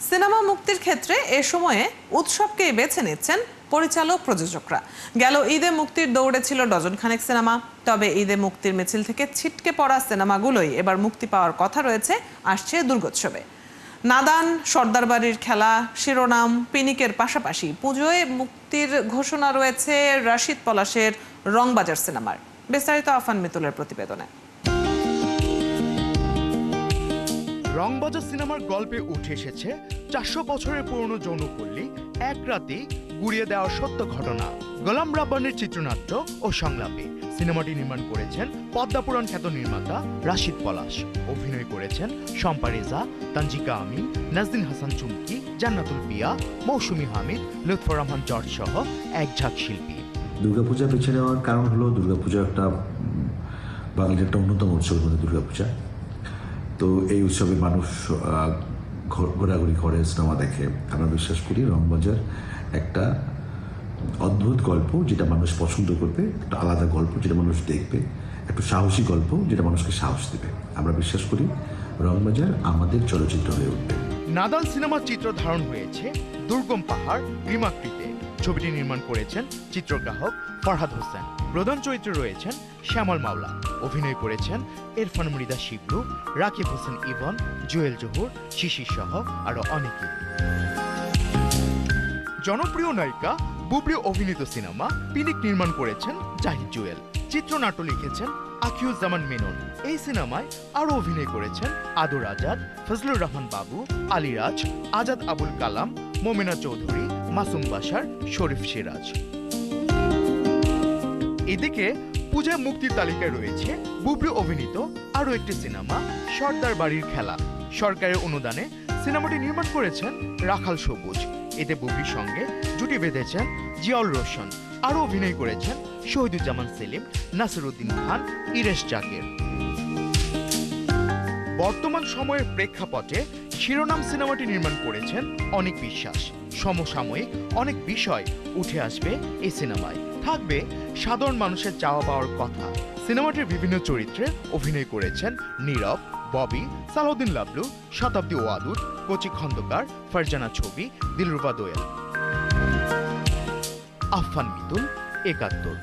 Cinema মুক্তির ক্ষেত্রে এ সময়ে উৎসবকেই বেছে নিচ্ছেন পরিচালক প্রযোজকরা। গেল ঈদে মুক্তির দৌড়ে ছিল ডজন খানেক সিনেমা, তবে ঈদে মুক্তির মিছিল থেকে ছিটকে পড়া সিনেমাগুলোই এবার মুক্তি পাওয়ার কথা রয়েছে আসছে দুর্গোৎসবে। নাদান, সর্দার বাড়ির খেলা, শিরোনাম, পিনিকের পাশাপাশি পুজোয় মুক্তির ঘোষণা রয়েছে রাশিদ পলাশের রংবাজার সিনেমার। বিস্তারিত আফান মিতুলের প্রতিবেদনে। রংবাজার সিনেমার গল্পে উঠে এসেছে 400 বছরের পুরনো যৌনপল্লী এক রাতেই গুড়িয়ে দেওয়ার সত্য ঘটনা। গোলাম রাব্বানির চিত্রনাট্য ও সংলাপে সিনেমাটি নির্মাণ করেছেন পদ্মাপুরাণ খ্যাত নির্মাতা রাশিদ পলাশ। অভিনয় করেছেন শম্পা রেজা, তানজিকা আমিন, নাজদিন হাসান চুমকি, জান্নাতুল পিয়া, মৌসুমী হামিদ, লুৎফর রহমান জর্জ সহ এক ঝাঁক শিল্পী। দুর্গাপূজা বেছে নেওয়ার কারণ হলো দুর্গাপূজা একটা বাঙালির একটা অন্যতম উৎসবের মধ্যে দুর্গাপূজা। তো এই উৎসবে মানুষ ঘোরাঘুরি করে, সিনেমা দেখে। আমরা বিশ্বাস করি রংবাজার একটা অদ্ভুত গল্প যেটা মানুষ পছন্দ করবে, একটা আলাদা গল্প যেটা মানুষ দেখবে, একটু সাহসী গল্প যেটা মানুষকে সাহস দেবে। আমরা বিশ্বাস করি রংবাজার আমাদের চলচ্চিত্র হয়ে উঠবে। নাদান সিনেমার চিত্র ধারণ হয়েছে দুর্গম পাহাড় রিমাকৃতে। ছবিটি নির্মাণ করেছেন চিত্রগ্রাহক ফরহাদ হোসেন। প্রধান চরিত্রে রয়েছেন শ্যামল মাওলা। অভিনয় করেছেন ইরফান মৃদা শিবলু, রাকিব হোসেন ইভন, জুয়েল জহুর, শিশির সহ আরো অনেকে। জনপ্রিয় নায়িকা বুবলি অভিনীত সিনেমা পিনিক নির্মাণ করেছেন জাহিদ জুয়েল। চিত্রনাট্য লিখেছেন আখিউজ্জামান মেনন। এই সিনেমায় আরো অভিনয় করেছেন আদর আজাদ, ফজলুর রহমান বাবু, আলিরাজ, আজাদ আবুল কালাম, মোমেনা চৌধুরী, মাসুম বাশার, শরীফ সিরাজ। এদিকে পূজায় মুক্তির তালিকায় রয়েছে বুবলি অভিনীত আরো একটি সিনেমা সর্দার বাড়ির খেলা। সরকারের অনুদানে সিনেমাটি নির্মাণ করেছেন রাখাল সবুজ। এতে বুবলির সঙ্গে জুটি বেঁধেছেন জিয়াউল রোশন। আরো অভিনয় করেছেন শহীদুজ্জামান সেলিম, নাসিরুদ্দিন খান, ইরেশ জাকের। বর্তমান সময়ের প্রেক্ষাপটে শিরোনাম সিনেমাটি নির্মাণ করেছেন অনেক বিশ্বাস। সমসাময়িক অনেক বিষয় উঠে আসবে এই সিনেমায়। থাকবে সাধারণ মানুষের চাওয়া পাওয়ার কথা। সিনেমাটির বিভিন্ন চরিত্রে অভিনয় করেছেন নীরব, ববি, সালাউদ্দিন লাবলু, শতাব্দী ওয়াদুদ, কচি খন্দকার, ফারজানা ছবি, দিলরুবা দোয়েল। আফফান মিতুল, ৭১।